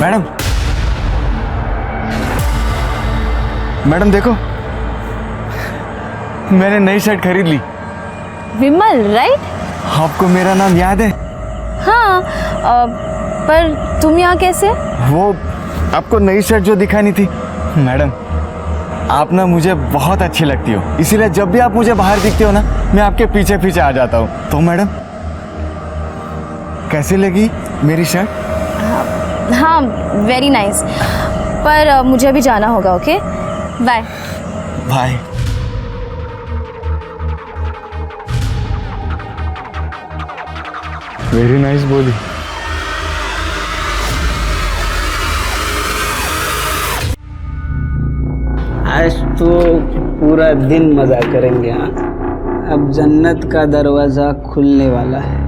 Madam, madam देखो, मैंने नई शर्ट खरीद ली। विमल राइट? आपको मेरा नाम याद है? हाँ, पर तुम यहाँ कैसे? वो आपको नई शर्ट जो दिखानी थी। मैडम, आप ना मुझे बहुत अच्छी लगती हो, इसीलिए जब भी आप मुझे बाहर दिखते हो ना, मैं आपके पीछे पीछे आ जाता हूँ। तो मैडम, कैसी लगी मेरी शर्ट? हाँ, वेरी नाइस। पर मुझे अभी जाना होगा। Okay, bye bye. Very nice बोली। आज तो पूरा दिन मजा करेंगे। हाँ, अब जन्नत का दरवाजा खुलने वाला है।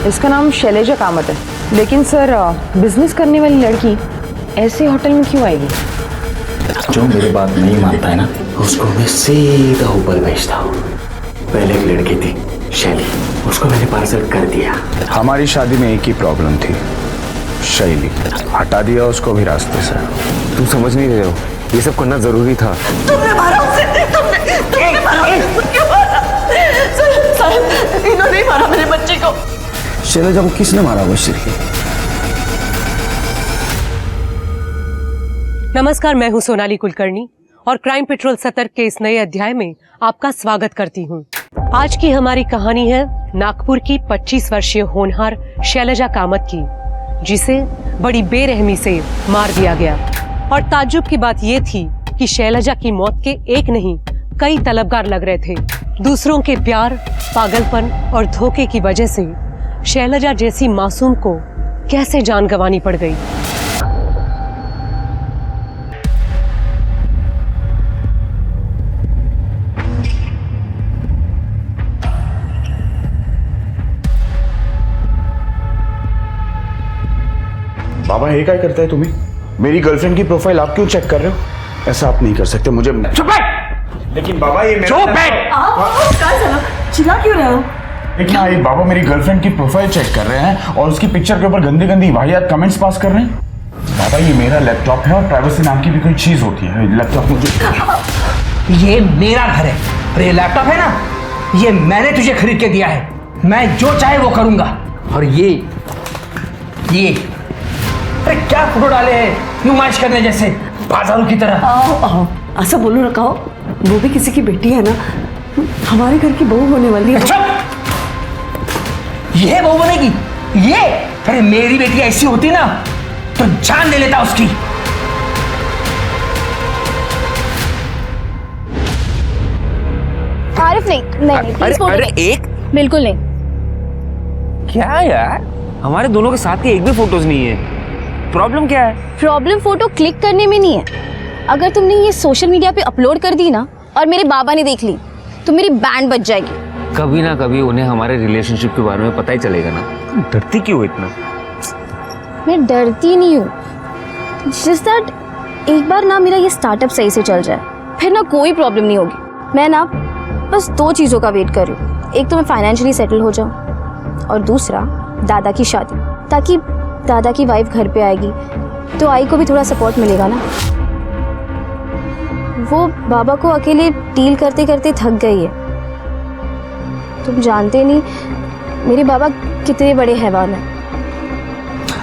इसका नाम शैलेजा कामत है, लेकिन सर बिजनेस करने वाली लड़की ऐसे होटल में क्यों आएगी? जो मेरी बात नहीं मानता है ना, उसको मैं सीधा ऊपर भेजता हूँ। पहले एक लड़की थी शैली, उसको मैंने पार्सल कर दिया। हमारी शादी में एक ही प्रॉब्लम थी, शैली। हटा दिया उसको भी रास्ते से। तुम समझ नहीं रहे हो, ये सब करना जरूरी था। तुमने मारा उसे, तुमने मारा उसे, क्यों मारा? सर, इन्होंने मारा मेरे बच्चे को। शैलेजा को किसने मारा? वो शैली। नमस्कार, मैं हूं सोनाली कुलकर्णी और क्राइम पेट्रोल सतर्क के इस नए अध्याय में आपका स्वागत करती हूं। आज की हमारी कहानी है नागपुर की 25 वर्षीय होनहार शैलेजा कामत की, जिसे बड़ी बेरहमी से मार दिया गया। और ताज्जुब की बात यह थी कि शैलेजा की मौत के एक नहीं कई तलबगार लग रहे थे। दूसरों के प्यार, पागलपन और धोखे की वजह से शैलेजा जैसी मासूम को कैसे जान गंवानी पड़ गई। बाबा, हे काय करताय तुम्ही? मेरी गर्लफ्रेंड की प्रोफाइल आप क्यों चेक कर रहे हो? ऐसा आप नहीं कर सकते। मुझे चुप बैठ। लेकिन बाबा, ये चुप बैठ। आप चिल्ला क्यों रहे हो? क्या ये बाबा मेरी गर्लफ्रेंड की प्रोफाइल चेक कर रहे हैं और उसकी पिक्चर के ऊपर गंदी गंदी वाहियात कमेंट्स पास कर रहे हैं? बाबा, ये मेरा लैपटॉप है और प्राइवेसी नाम की भी कोई चीज होती है। लैपटॉप मुझे, ये मेरा घर है और ये लैपटॉप है ना, ये मैंने तुझे खरीद के दिया है। मैं जो चाहे वो करूंगा। और ये अरे क्या फोटो डाले हैं नुमाइश करने जैसे, बाजारों की तरह। आओ, ऐसा बोलो ना, कहो वो भी किसी की बेटी है ना, हमारे घर की बहू होने वाली है। ये बहू बनेगी? ये अरे मेरी बेटी ऐसी होती ना तो जान ले लेता उसकी। आरिफ नहीं, प्लीज फोटो अरे एक बिल्कुल नहीं। क्या यार, हमारे दोनों के साथ की एक भी फोटोज नहीं है। प्रॉब्लम क्या है? प्रॉब्लम फोटो क्लिक करने में नहीं है। अगर तुमने ये सोशल मीडिया पे अपलोड कर दी ना और मेरे बाबा ने देख ली तो मेरी बैंड बज जाएगी। कभी ना कभी उन्हें हमारे रिलेशनशिप के बारे में पता ही चलेगा ना। तुम डरती क्यों इतना? मैं डरती नहीं हूँ, जस्ट दैट एक बार ना मेरा ये स्टार्टअप सही से चल जाए, फिर ना कोई प्रॉब्लम नहीं होगी। मैं ना बस 2 चीज़ों का वेट कर रही हूँ। एक तो मैं फाइनेंशियली सेटल हो जाऊँ और दूसरा दादा की शादी, ताकि दादा की वाइफ घर पे आएगी तो आई को भी थोड़ा सपोर्ट मिलेगा ना। वो बाबा को अकेले डील करते करते थक गई है। तुम जानते नहीं मेरे बाबा कितने बड़े हैवान हैं।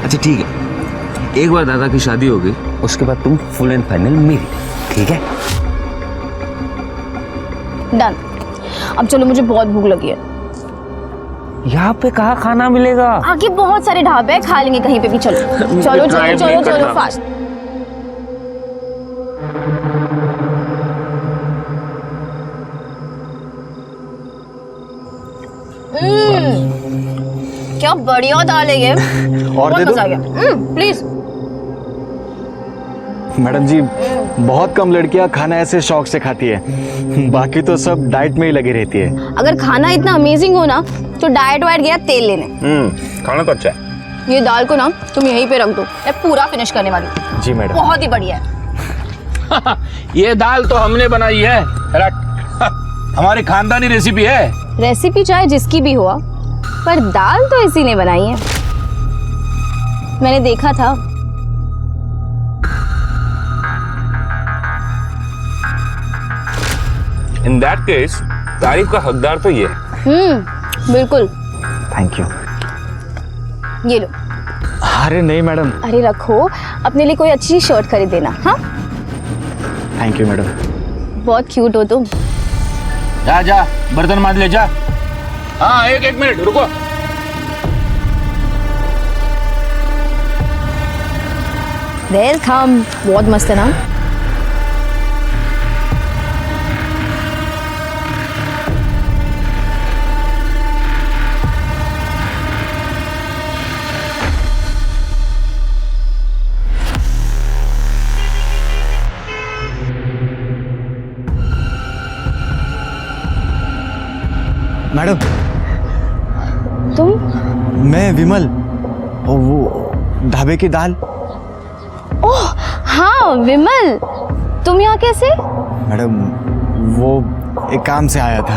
अच्छा ठीक है, एक बार दादा की शादी होगी उसके बाद तुम फुल एंड फाइनल मेरी, ठीक है? डन। अब चलो, मुझे बहुत भूख लगी है। यहाँ पे कहाँ खाना मिलेगा? आगे बहुत सारे ढाबे हैं, खा लेंगे कहीं पे भी। चलो चलो चलो चलो चलो फास्ट। क्या बढ़िया दाल है ये। और बहुत दे दो? मजा आ गया। प्लीज। मैडम जी, बहुत कम लड़कियां खाना ऐसे शौक से खाती है, बाकी तो सब डाइट में ही लगी रहती है। अगर खाना इतना अमेजिंग हो ना तो डाइट वाइट गया तेल लेने। खाना तो अच्छा है। ये दाल को ना तुम यहीं पे रख दो, मैं पूरा फिनिश करने वाली हूँ। जी मैडम। बहुत ही बढ़िया है। ये दाल तो हमने बनाई है। रख। हमारी खानदानी रेसिपी है। रेसिपी चाहे जिसकी भी हो, पर दाल तो इसी ने बनाई है, मैंने देखा था। इन दैट केस तारीफ का हकदार तो ये है। बिल्कुल। Thank you. ये लो। अरे नहीं मैडम। अरे रखो, अपने लिए कोई अच्छी शर्ट खरीद देना। हाँ, थैंक यू मैडम। बहुत क्यूट हो तुम। जा जा बर्तन मांज ले जा। हाँ एक मिनट रुको। वेलकम। बहुत मस्त है ना? मैडम, तुम? मैं विमल। वो ढाबे की दाल। ओह हाँ विमल, तुम यहाँ कैसे? मैडम वो एक काम से आया था।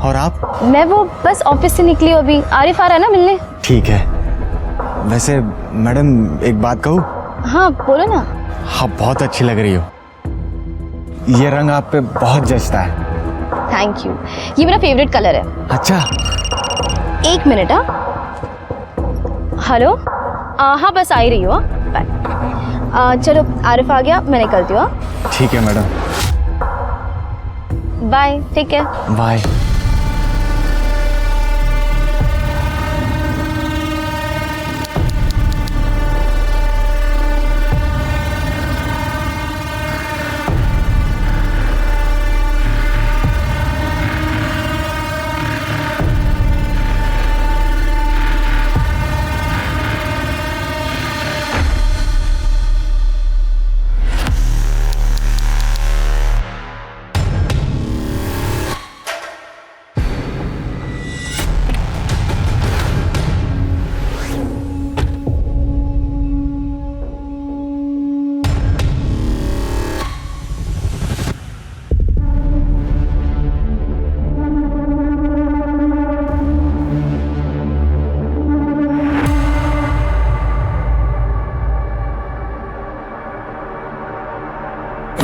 और आप? मैं वो बस ऑफिस से निकली हूँ अभी। आरिफ आ रहा है ना मिलने। ठीक है। वैसे मैडम एक बात कहूँ? हाँ बोलो ना। आप बहुत अच्छी लग रही हो। ये रंग आप पे बहुत जचता है। थैंक यू, ये मेरा फेवरेट कलर है। अच्छा। एक मिनट। हेलो, हाँ बस आ ही रही हो। बाय। चलो आरिफ आ गया, मैं निकलती हूँ। ठीक है मैडम। बाय, ठीक है। बाय।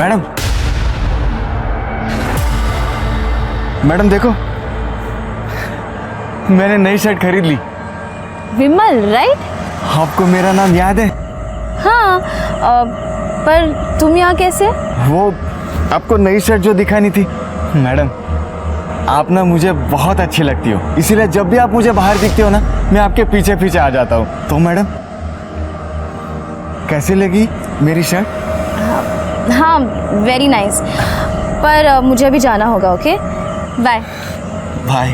मैडम, मैडम देखो, मैंने नई शर्ट खरीद ली। विमल राइट? आपको मेरा नाम याद है? हाँ, पर तुम यहाँ कैसे? वो आपको नई शर्ट जो दिखानी थी। मैडम आप ना मुझे बहुत अच्छी लगती हो, इसीलिए जब भी आप मुझे बाहर दिखते हो ना, मैं आपके पीछे पीछे आ जाता हूँ। तो मैडम कैसी लगी मेरी शर्ट? हाँ वेरी नाइस, पर मुझे अभी जाना होगा। Okay bye. Bye.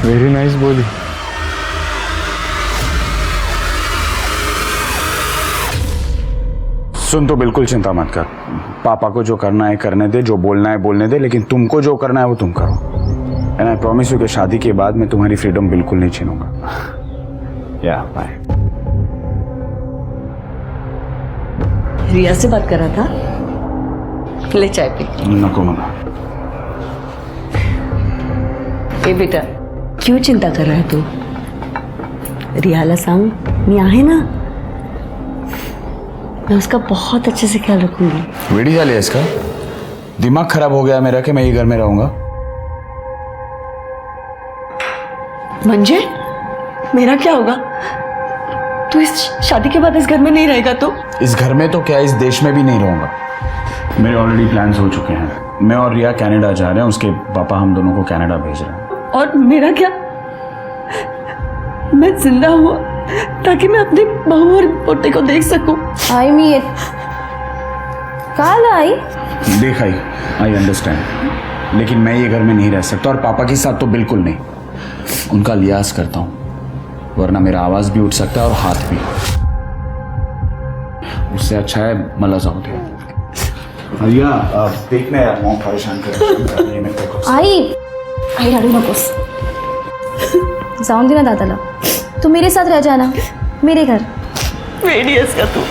Very nice बोली। सुन, तो बिल्कुल चिंता मत कर। पापा को जो करना है करने दे, जो बोलना है बोलने दे, लेकिन तुमको जो करना है वो तुम करो। एंड आई प्रॉमिस यू कि शादी के बाद मैं तुम्हारी फ्रीडम बिल्कुल नहीं छीनूंगा। या बाय। रिया से बात कर रहा था, ले चाय पी। नको मना। ए बेटा, क्यों चिंता कर रहा है तू? रियाला सांग मी आहे ना, मैं उसका बहुत अच्छे से ख्याल रखूंगी। वेड़ी हाल है इसका, दिमाग खराब हो गया मेरा कि मैं ये घर में रहूंगा। मंजे, मेरा क्या होगा? तू इस शादी के बाद इस घर में नहीं रहेगा तो? इस घर में तो क्या, इस देश में भी नहीं रहूंगा। मेरे ऑलरेडी प्लान्स हो चुके हैं। मैं और रिया कनाडा जा रहे हैं, उसके पापा हम दोनों को कनाडा भेज रहे हैं। और मेरा क्या? मैं जिंदा हूँ ताकि मैं अपनी बहू और पोते को देख सकूं। आई मीन काल आई देख आई अंडरस्टैंड, लेकिन मैं ये घर में नहीं रह सकता, और पापा के साथ तो बिल्कुल नहीं। उनका लिहाज करता हूँ, वरना मेरा आवाज भी उठ सकता है और हाथ भी। उससे अच्छा है मला जाऊ दे। भैया देखना यार, मॉम परेशान कर रही है। आई राडू नकोस, जाऊन दे ना दादाला, तू मेरे साथ रह जाना, मेरे घर। वेडियस का तू।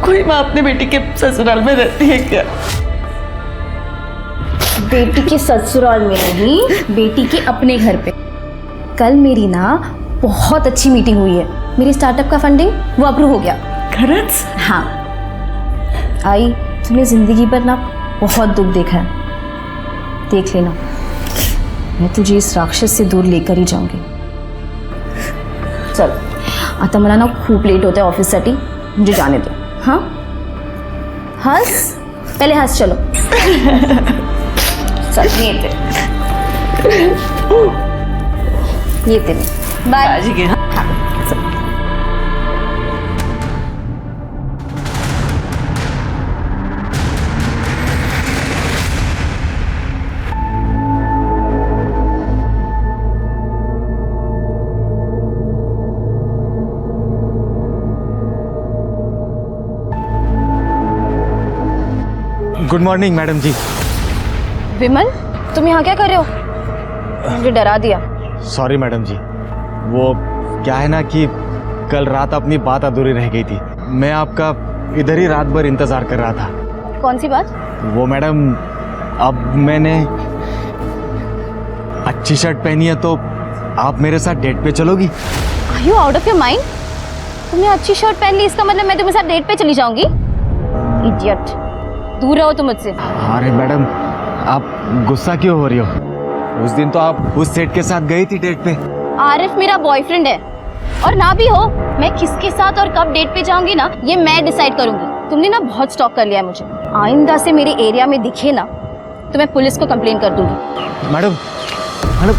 कोई माँ अपने बेटी के ससुराल में रहती है क्या? बेटी के ससुराल में नहीं, बेटी के अपने घर पे। कल मेरी ना बहुत अच्छी मीटिंग हुई है। मेरी स्टार्टअप का फंडिंग वो अप्रूव हो गया। खरच? हाँ आई, तुमने जिंदगी पर ना बहुत दुख देखा है, देख लेना मैं तुझे इस राक्षस से दूर लेकर ही जाऊंगी। चल आता मला ना खूप लेट होता है ऑफिससाठी, मुझे जाने दो। हाँ हंस, पहले हंस। चलो चल ये तेरे बाय। आज के हाँ। गुड मॉर्निंग मैडम जी। विमल, तुम यहाँ क्या कर रहे हो? मुझे डरा दिया। सॉरी मैडम जी, वो क्या है ना कि कल रात अपनी बात अधूरी रह गई थी। मैं आपका इधर ही रात भर इंतज़ार कर रहा था। कौन सी बात? वो मैडम, अब मैंने अच्छी शर्ट पहनी है तो आप मेरे साथ डेट पे चलोगी? Are you out of your mind? तुमने अच्छी शर्ट पहन ली, इसका मतलब मैं तुम्हारे साथ डेट पे चली जाऊंगी? इडियट, दूर रहो तुम मुझसे। अरे मैडम, आप गुस्सा क्यों हो रही हो? उस दिन तो आप उस सेठ के साथ गई थी डेट पे। आरिफ मेरा बॉयफ्रेंड है, और ना भी हो, मैं किसके साथ और कब डेट पे जाऊंगी ना, ये मैं डिसाइड करूंगी। तुमने ना बहुत स्टॉक कर लिया है मुझे। आइंदा से मेरे एरिया में दिखे ना तो मैं पुलिस को कंप्लेन कर दूंगी। मैडम, मैडम,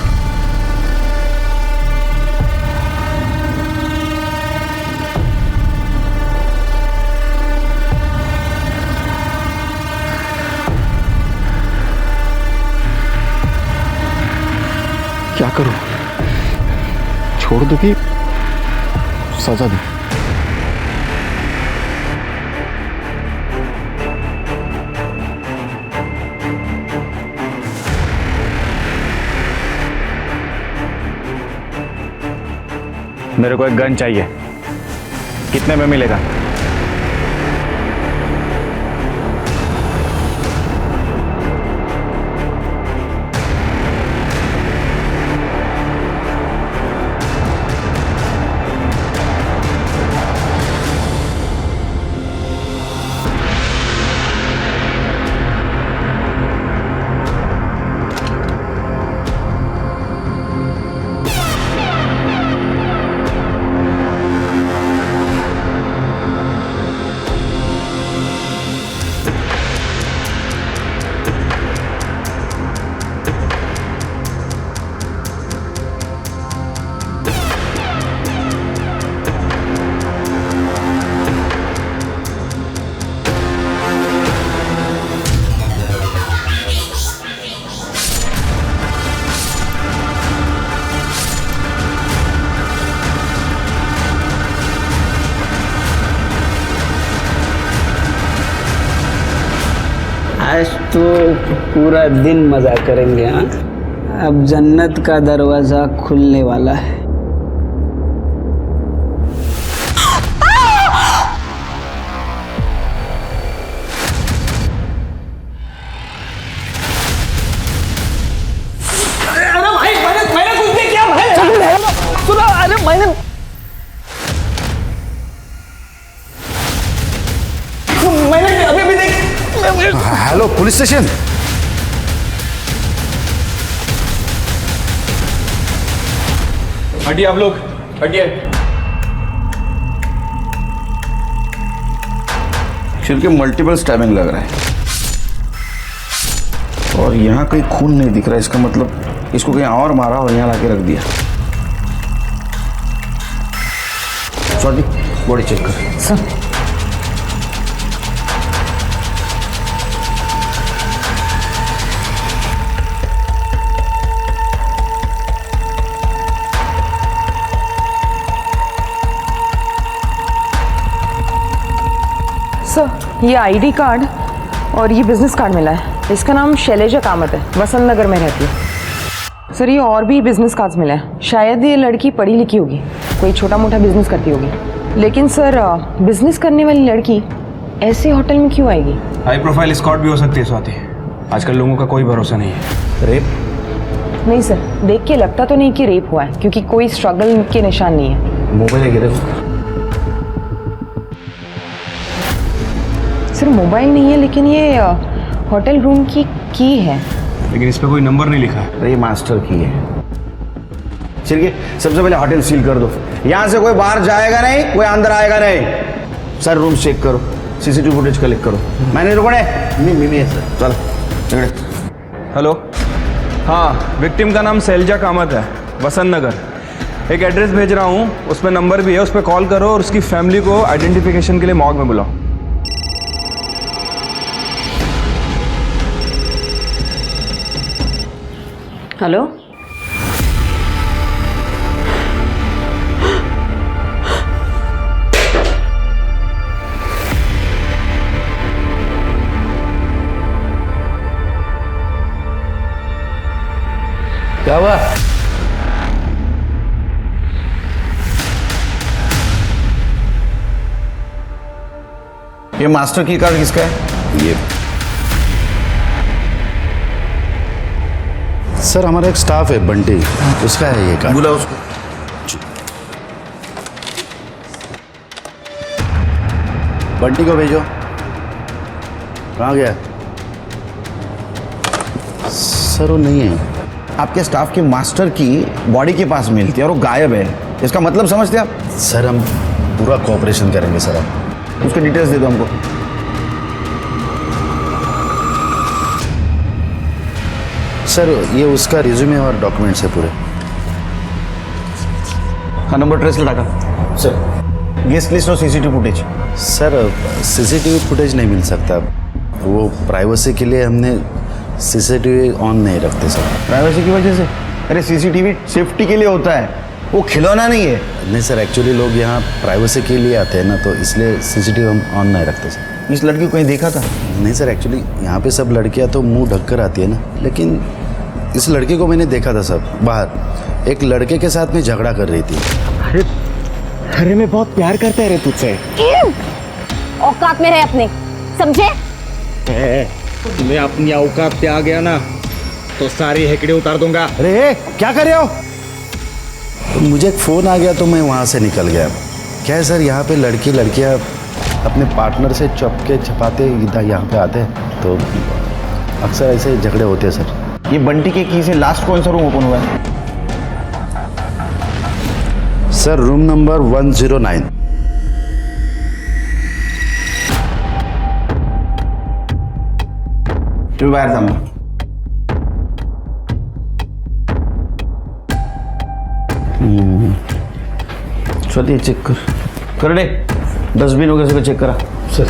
क्या करूं? छोड़ दूं कि सजा दूं? मेरे को एक गन चाहिए। कितने में मिलेगा? आज तो पूरा दिन मजा करेंगे। हाँ, अब जन्नत का दरवाजा खुलने वाला है। अरे भाई, मैंने कुछ नहीं किया भाई। सुनो, अरे मैंने अभी भी देख। Hello police station. हटिए आप लोग, हटिए। सिर के मल्टीपल स्टैबिंग लग रहा है और यहाँ कहीं खून नहीं दिख रहा है। इसका मतलब इसको कहीं और मारा और यहाँ लाके रख दिया। सॉरी, बॉडी चेक कर। सर, सर, ये आईडी कार्ड और ये बिजनेस कार्ड मिला है। इसका नाम शैलेजा कामत है, वसंत नगर में रहती है। सर, ये और भी बिजनेस कार्ड्स मिले हैं। शायद ये लड़की पढ़ी लिखी होगी, कोई छोटा मोटा बिजनेस करती होगी। लेकिन सर, बिजनेस करने वाली लड़की ऐसे होटल में क्यों आएगी? हाई प्रोफाइल स्कॉट भी हो सकती है स्वाति, आजकल लोगों का कोई भरोसा नहीं है। रेप? नहीं सर, देख के लगता तो नहीं कि रेप हुआ है, क्योंकि कोई स्ट्रगल के निशान नहीं है। मोबाइल है गिरे सर मोबाइल नहीं है, लेकिन ये होटल रूम की है। लेकिन इस पे कोई नंबर नहीं लिखा है। अरे ये मास्टर की है। चलिए सबसे पहले होटल सील कर दो, यहाँ से कोई बाहर जाएगा नहीं, कोई अंदर आएगा नहीं। सर रूम चेक करो, सीसीटीवी फुटेज कलेक्ट करो। मैंने रुकने नहीं है सर, चलो। हेलो, हाँ, विक्टिम का नाम शैलजा कामत है, वसंत नगर। एक एड्रेस भेज रहा हूँ, उसमें नंबर भी है, उस पर कॉल करो और उसकी फैमिली को आइडेंटिफिकेशन के लिए मॉर्ग में बुलाओ। हेलो, क्या हुआ? ये मास्टर की कार्ड किसका है? ये सर हमारा एक स्टाफ है बंटी, उसका है ये कार्ड। बुला उसको। बंटी को भेजो। कहाँ गया? सर वो नहीं है। आपके स्टाफ के मास्टर की बॉडी के पास मिलती है और वो गायब है, इसका मतलब समझते आप? सर हम पूरा कोऑपरेशन करेंगे सर। आप उसके डिटेल्स दे दो हमको। सर ये उसका रिज्यूमे और डॉक्यूमेंट्स है पूरे। हाँ, नंबर ट्रेस लगा सर। गेस्ट लिस्ट और CCTV footage. Sir CCTV footage नहीं मिल सकता, वो प्राइवेसी के लिए हमने सीसीटीवी ऑन नहीं रखते सर। प्राइवेसी की वजह से? अरे सीसीटीवी सेफ्टी के लिए होता है, वो खिलौना नहीं है। नहीं सर, एक्चुअली लोग यहाँ प्राइवेसी के लिए आते हैं ना, तो इसलिए सीसीटीवी हम ऑन नहीं रखते सर। इस लड़की को कहीं देखा था? नहीं सर, एक्चुअली यहाँ पे सब लड़कियाँ तो मुंह ढककर आती है ना, लेकिन इस लड़की को मैंने देखा था सर बाहर, एक लड़के के साथ में झगड़ा कर रही थी। अरे मैं बहुत प्यार करता है रे तुझसे। औकात में रहे अपने, समझे? तुम्हें अपनी औकात पे आ गया ना तो सारी हेकड़े उतार दूंगा। अरे क्या कर रहे हो? मुझे एक फ़ोन आ गया तो मैं वहाँ से निकल गया। क्या है सर, यहाँ पे लड़कियाँ अपने पार्टनर से चपके छपाते इधर यहाँ पे आते हैं, तो अक्सर ऐसे झगड़े होते हैं सर। ये बंटी के की से लास्ट कौन सा रूम ओपन हुआ है? Sir room number 109। तू बाहर था। चलिए चेक कर दे, डस्टबिन वगैरह से चेक करा सर।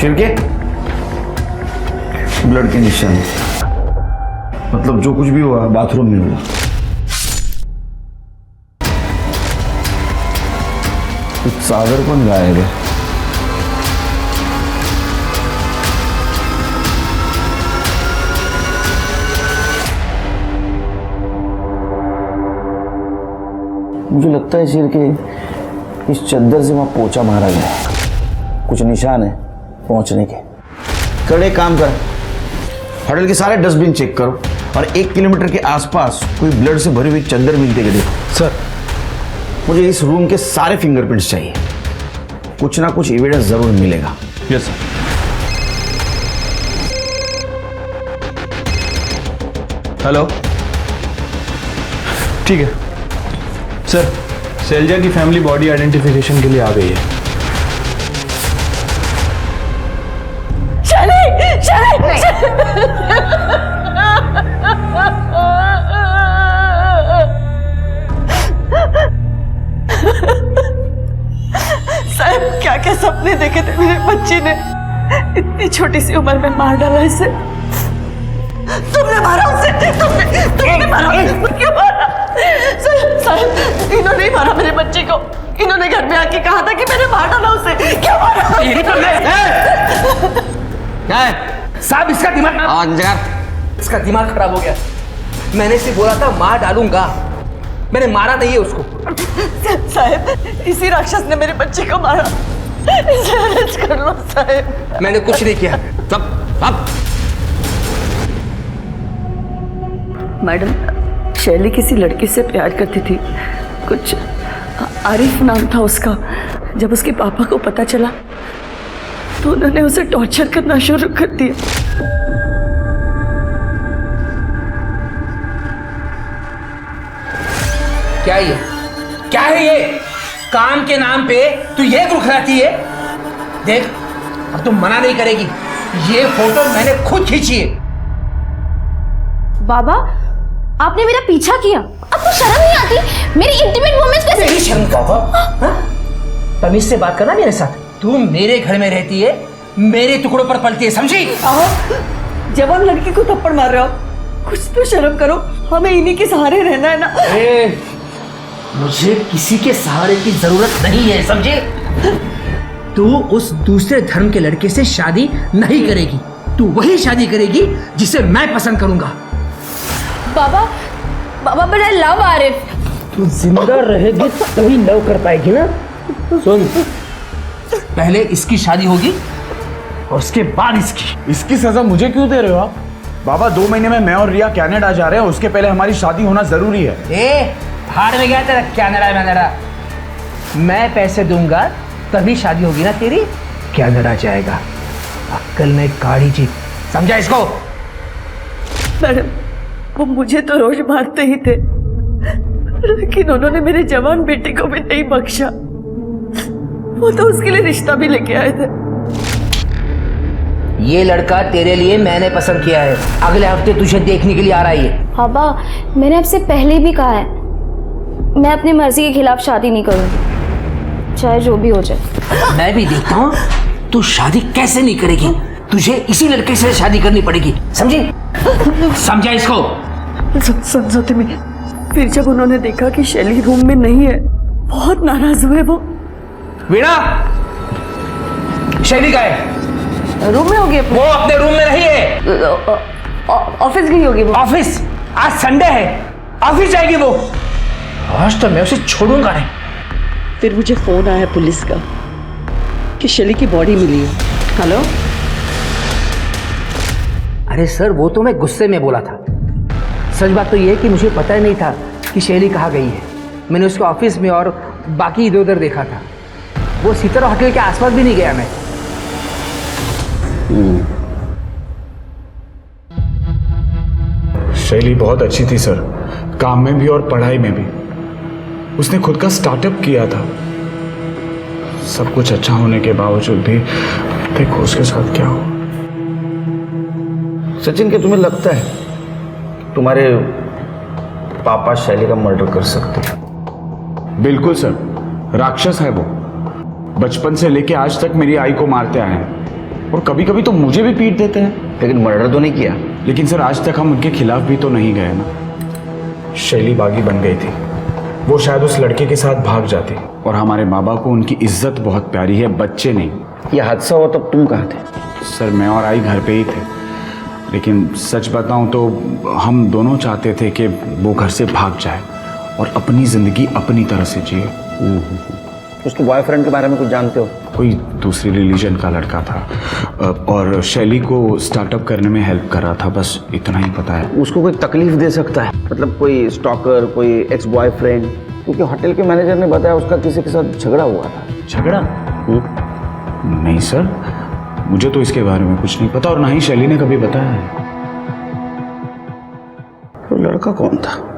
शिरके ब्लड के निशान, मतलब जो कुछ भी हुआ बाथरूम में हुआ। सागर पण गायब है। मुझे लगता है शेर के इस चद्दर से वहां पोछा मारा गया है, कुछ निशान है पहुंचने के। कड़े काम कर, होटल के सारे डस्टबिन चेक करो और 1 किलोमीटर के आसपास कोई ब्लड से भरी हुई चद्दर मिलती है देखो। सर, मुझे इस रूम के सारे फिंगरप्रिंट्स चाहिए, कुछ ना कुछ एविडेंस जरूर मिलेगा। Yes sir. हेलो, ठीक है सर, शैलजा की फैमिली बॉडी आइडेंटिफिकेशन के लिए आ गई है। साहब क्या क्या सपने देखे थे मेरे बच्चे ने, इतनी छोटी सी उम्र में मार डाला इसे। तुमने मारा उसे, तुमने मारा, क्यों मारा? साहब इन्होंने ही मारा मेरे बच्चे को, इन्होंने घर में आके कहा था कि मैंने मार डाला उसे। क्यों मारा? क्या है? इसका दिमाग खराब हो गया। मैंने इसे बोला था मार डालूंगा, मैंने मारा नहीं है उसको। साहब, इसी राक्षस ने मेरे बच्चे को मारा। इसे अरेस्ट कर लो साहब। मैंने कुछ नहीं किया। अब मैडम, शैली किसी लड़के से प्यार करती थी, कुछ आरिफ नाम था उसका। जब उसके पापा को पता चला तो उन्होंने उसे टॉर्चर करना शुरू कर दिया। क्या ये, क्या है ये? काम के नाम पे तू ये रुखराती है? देख, अब तुम मना नहीं करेगी। ये फोटो मैंने खुद खींची है। बाबा, आपने मेरा पीछा किया, आपको शर्म नहीं आती? मेरी इंटीमेट मोमेंट्स कैसे? तेरी शर्म का हाँ? तमीज से बात करना मेरे साथ। तू मेरे घर में रहती है, मेरे टुकड़ों पर पलती है, समझी? जवान लड़की को थप्पड़ मार रहे हो, कुछ तो शर्म करो। हमें इन्हीं के सहारे रहना है ना। मुझे किसी के सहारे की जरूरत नहीं है, समझे? तू उस दूसरे धर्म के लड़के से शादी नहीं करेगी। तू वही शादी करेगी जिसे मैं पसंद करूंगा। बाबा, बाबा, बट आई लव आरिफ। तू जिंदा रहेगी तभी लव कर पाएगी ना। सुन, पहले इसकी शादी होगी और उसके बाद इसकी सजा मुझे क्यों दे रहे हो आप? बाबा, 2 महीने में मैं और रिया कनाडा जा रहे हैं, उसके पहले हमारी शादी होना जरूरी है। भाड़ में गया तेरा कनाडा। मैं पैसे दूंगा तभी शादी होगी ना तेरी। कनाडा जाएगा, अक्कल में काढ़ी जी, समझा इसको? मैडम, वो मुझे तो रोज मारते ही थे, लेकिन उन्होंने मेरे जवान बेटे को भी नहीं बख्शा। वो तो उसके लिए रिश्ता भी लेके आए थे। ये लड़का तेरे लिए मैंने पसंद किया है, अगले हफ्ते तुझे देखने के लिए आ रहा है। बाबा, मैंने आपसे पहले भी कहा है, मैं अपनी मर्जी के खिलाफ शादी नहीं करूंगी, चाहे जो भी हो जाए। मैं भी देखता हूँ तू शादी कैसे नहीं करेगी। तुझे इसी लड़के से शादी करनी पड़ेगी, समझी? समझा इसको? समझौते में फिर जब उन्होंने देखा कि शैली रूम में नहीं है, बहुत नाराज हुए वो। वीणा, शैली का है? रूम में होगी। वो अपने रूम में नहीं है, ऑफिस गई होगी वो। ऑफिस? आज संडे है, ऑफिस जाएगी वो। आज तो मैं उसे छोड़ूंगा नहीं। फिर मुझे फोन आया पुलिस का कि शैली की बॉडी मिली है। हेलो? अरे सर, वो तो मैं गुस्से में बोला था। सच बात तो ये है कि मुझे पता ही नहीं था कि शैली कहाँ गई है। मैंने उसके ऑफिस में और बाकी इधर उधर देखा था। वो सितारा होटल के आसपास भी नहीं गया मैं। शैली बहुत अच्छी थी सर, काम में भी और पढ़ाई में भी। उसने खुद का स्टार्टअप किया था। सब कुछ अच्छा होने के बावजूद भी देखो उसके साथ क्या हुआ। सचिन, क्या तुम्हें लगता है तुम्हारे पापा शैली का मर्डर कर सकते हैं? बिल्कुल सर, राक्षस है वो। बचपन से लेके आज तक मेरी आई को मारते आए हैं और कभी कभी तो मुझे भी पीट देते हैं। लेकिन मर्डर तो नहीं किया। लेकिन सर, आज तक हम उनके खिलाफ भी तो नहीं गए ना। शैली बागी बन गई थी, वो शायद उस लड़के के साथ भाग जाती। और हमारे माँ बाप को उनकी इज्जत बहुत प्यारी है, बच्चे नहीं। यह हादसा हुआ तब तुम कहाँ थे? सर, मैं और आई घर पे ही थे, लेकिन सच बताऊं तो हम दोनों चाहते थे कि वो घर से भाग जाए और अपनी ज़िंदगी अपनी तरह से जिए। उसके बॉयफ्रेंड के बारे में कुछ जानते हो? कोई दूसरी रिलीजन का लड़का था और शैली को स्टार्टअप करने में हेल्प कर रहा था, बस इतना ही पता है। उसको कोई तकलीफ दे सकता है? मतलब कोई स्टॉकर, कोई एक्स बॉयफ्रेंड? क्योंकि होटल के मैनेजर ने बताया उसका किसी के साथ झगड़ा हुआ था। झगड़ा? नहीं सर, मुझे तो इसके बारे में कुछ नहीं पता और ना ही शैली ने कभी बताया है। तो लड़का कौन था?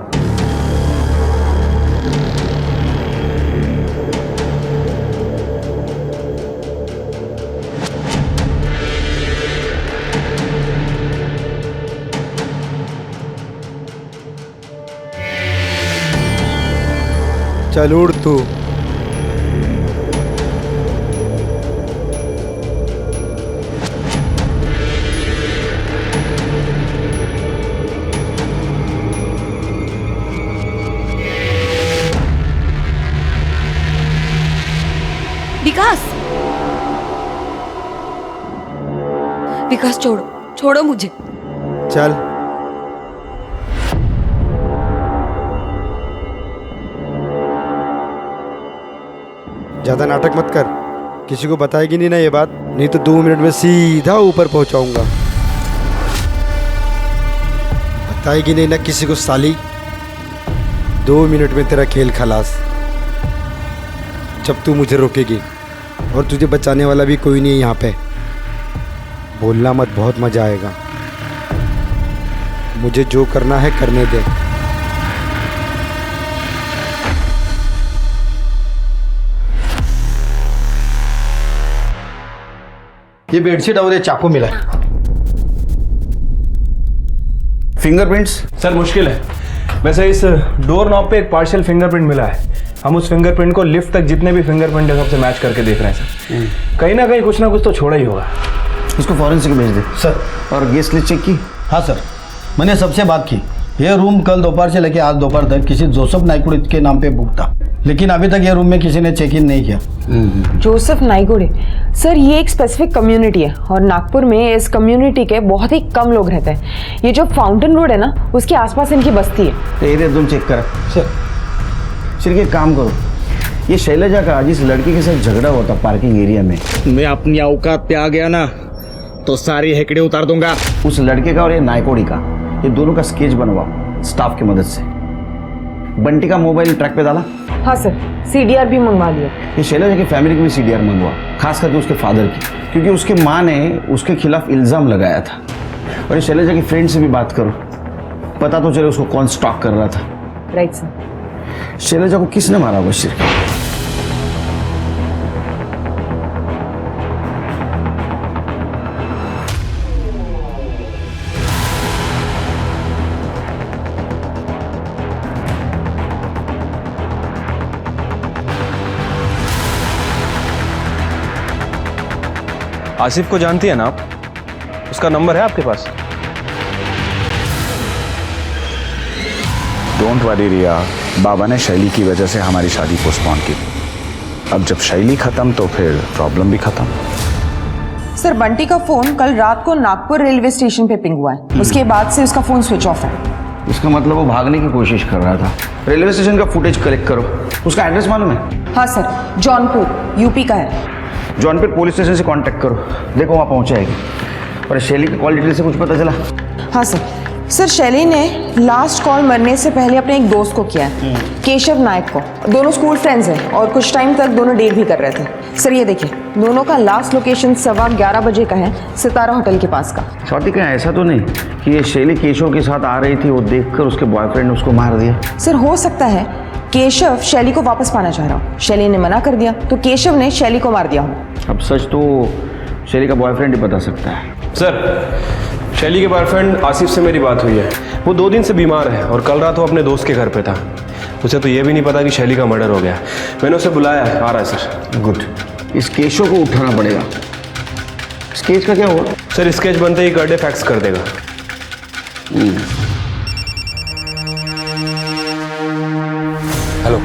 चल उड़ तू। विकास, छोड़ो मुझे। चल। ज्यादा नाटक मत कर, किसी को बताएगी नहीं ना ये बात, नहीं तो 2 मिनट में सीधा ऊपर पहुंचाऊंगा। बताएगी नहीं ना किसी को साली, 2 मिनट में तेरा खेल खलास। जब तू मुझे रोकेगी, और तुझे बचाने वाला भी कोई नहीं है यहाँ पे। बोलना मत, बहुत मजा आएगा। मुझे जो करना है करने दे। ये बेडशीट और ये चाकू मिला है। फिंगरप्रिंट्स सर मुश्किल है। वैसे इस डोर नॉब पे एक पार्शियल फिंगरप्रिंट मिला है। हम उस फिंगरप्रिंट को लिफ्ट तक जितने भी फिंगरप्रिंट है सबसे मैच करके देख रहे हैं सर। कहीं ना कुछ तो छोड़ा ही होगा। इसको फॉरेंसिक भेज दे सर। और गेस्ट लिस्ट चेक की? हाँ सर, मैंने सबसे बात की। ये रूम कल दोपहर से लेकर आज दोपहर तक किसी जोसेफ नाइकुड़े के नाम पे बुक था, लेकिन अभी तक ये रूम में किसी ने चेक इन नहीं किया। जोसेफ नाइकुड़े सर, ये एक स्पेसिफिक कम्युनिटी है और नागपुर में इस कम्युनिटी के बहुत ही कम लोग रहते हैं। ये जो फाउंटेन रोड है ना, उसके आसपास इनकी बस्ती है। एरिया तुम चेक करा सर। सिर्फ एक काम करो, ये शैलजा का जिस लड़की के साथ झगड़ा हुआ था पार्किंग एरिया में, मैं अपनी औकात पे आ गया ना तो सारी हेकड़े उतार दूंगा। उस लड़के का और ये नायकोड़ी का, ये दोनों का स्केच बनवाओ स्टाफ की मदद से। बंटी का मोबाइल ट्रैक पे डाला? हाँ सर, CDR भी मंगवा लिया। ये शैलजा की फैमिली की भी CDR मंगवा, खास करके उसके फादर की, क्योंकि उसके माँ ने उसके खिलाफ इल्जाम लगाया था। और ये शैलजा की फ्रेंड से भी बात करो, पता तो चले उसको कौन स्टॉक कर रहा था। Right sir. शैलजा को किसने मारा होगा सिर्फ? आसिफ को जानती है ना आप? उसका नंबर है आपके पास? डोंट वरी रिया, बाबा ने शैली की वजह से हमारी शादी पोस्टपोन की। अब जब शैली खत्म तो फिर प्रॉब्लम भी खत्म। सर, बंटी का फोन कल रात को नागपुर रेलवे स्टेशन पे पिंग हुआ है। उसके बाद से उसका फोन स्विच ऑफ है। इसका मतलब वो भागने की कोशिश कर रहा था। रेलवे स्टेशन का फुटेज कलेक्ट करो। उसका एड्रेस मालूम है? हाँ सर, जौनपुर यूपी का है। जौनपुर पुलिस स्टेशन से कांटेक्ट करो, देखो वहाँ पहुँचाएगी। और शैली की कॉल डिटेल से कुछ पता चला? हाँ सर। सर, शैली ने लास्ट कॉल मरने से पहले अपने एक दोस्त को किया है, केशव नायक को। दोनों स्कूल फ्रेंड्स हैं और कुछ टाइम तक दोनों डेट भी कर रहे थे। सर ये देखिए, दोनों का लास्ट लोकेशन 11:15 बजे का है, सितारा होटल के पास का। स्वाति, क्या ऐसा तो नहीं कि ये शैली केशव के साथ आ रही थी, वो देखकर उसके बॉयफ्रेंड ने उसको मार दिया? सर, हो सकता है केशव शैली को वापस पाना चाह रहा हो। शैली ने मना कर दिया तो केशव ने शैली को मार दिया हो। अब सच तो शैली का बॉयफ्रेंड ही बता सकता है। सर, शैली के बॉयफ्रेंड आसिफ से मेरी बात हुई है। वो 2 दिन से बीमार है और कल रात वो अपने दोस्त के घर पे था। उसे तो ये भी नहीं पता कि शैली का मर्डर हो गया। मैंने उसे बुलाया है, आ रहा है सर। गुड। इस केशव को उठाना पड़ेगा। स्केच का क्या हुआ? सर, स्केच बनते ही कर दे, फैक्स कर देगा। हेलो,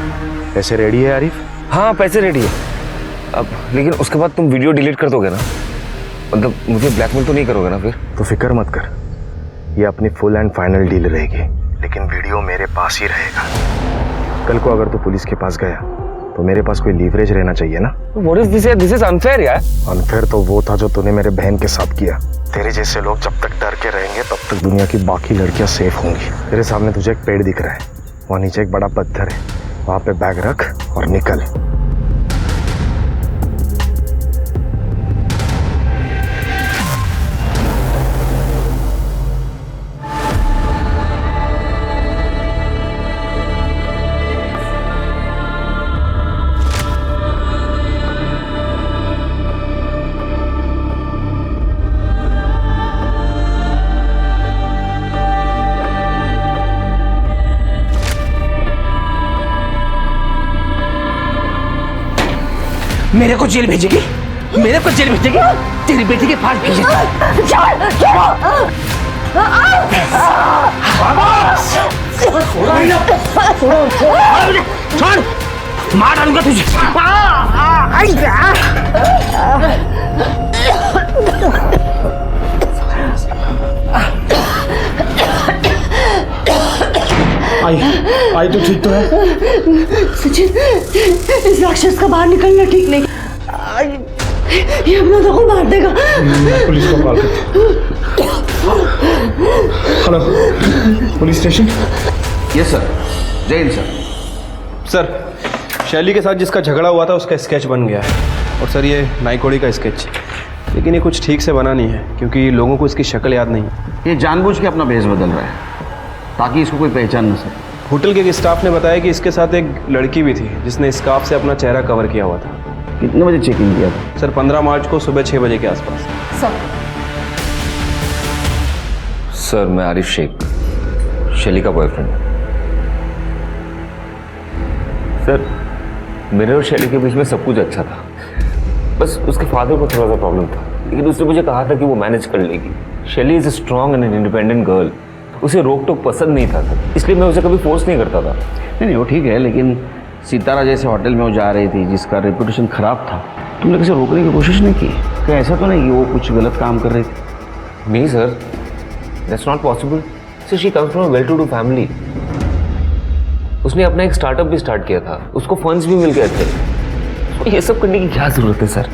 पैसे रेडी है आरिफ? हाँ, पैसे रेडी है। अब लेकिन उसके बाद तुम वीडियो डिलीट कर दोगे ना? मतलब मुझे ब्लैकमेल तो नहीं करोगे ना फिर? तो फिक्र मत कर, ये अपनी फुल एंड फाइनल डील रहेगी, लेकिन वीडियो मेरे पास ही रहेगा। कल को अगर तू पुलिस के पास गया तो मेरे पास कोई लीवरेज रहना चाहिए ना। What is this? This is unfair यार। अनफेयर तो वो था जो तूने मेरे बहन के साथ किया। तेरे जैसे लोग जब तक डर के रहेंगे तब तक दुनिया की बाकी लड़कियां सेफ होंगी। तेरे सामने तुझे एक पेड़ दिख रहा है, वहाँ नीचे एक बड़ा पत्थर है, वहाँ पे बैग रख और निकल। मेरे को जेल भेजेगी? मेरे को जेल भेजेगी? तेरी बेटी के पास भेजेगी। छोड़, मार डालूंगा तुझे। आई तो ठीक तो है। सचिन, इस राक्षस का बाहर निकलना ठीक नहीं। ये अपना तो मार देगा। मैं पुलिस को कॉल करता हूँ। Hello, police station. Yes sir. जय हिंद सर। सर, शैली के साथ जिसका झगड़ा हुआ था उसका स्केच बन गया है। और सर ये नाइकोड़ी का स्केच, लेकिन ये कुछ ठीक से बना नहीं है क्योंकि लोगों को इसकी शक्ल याद नहीं है। ये जानबूझ के अपना भेष बदल रहा है ताकि इसको कोई पहचान न सके। होटल के स्टाफ ने बताया कि इसके साथ एक लड़की भी थी जिसने स्कार्फ से अपना चेहरा कवर किया हुआ था। कितने बजे चेक इन किया था? सर 15 मार्च को सुबह 6 बजे के आसपास। सर मैं आरिफ शेख, शैली का बॉयफ्रेंड। सर मेरे और शैली के बीच में सब कुछ अच्छा था, बस उसके फादर को थोड़ा सा प्रॉब्लम था, लेकिन उसने मुझे कहा था कि वो मैनेज कर लेगी। शैली is a strong and independent girl, उसे रोक टोक पसंद नहीं था सर, इसलिए मैं उसे कभी फोर्स नहीं करता था। नहीं वो ठीक है, लेकिन सितारा जैसे होटल में वो जा रही थी जिसका रेपुटेशन खराब था, तुमने किसी रोकने की कोशिश नहीं की? क्या ऐसा तो नहीं कि वो कुछ गलत काम कर रही थी? नहीं sir, that's not possible. Sir she comes from a well to do family. उसने अपना एक स्टार्टअप भी स्टार्ट किया था, उसको फंड्स भी मिल गए थे, तो ये सब करने की क्या जरूरत है सर?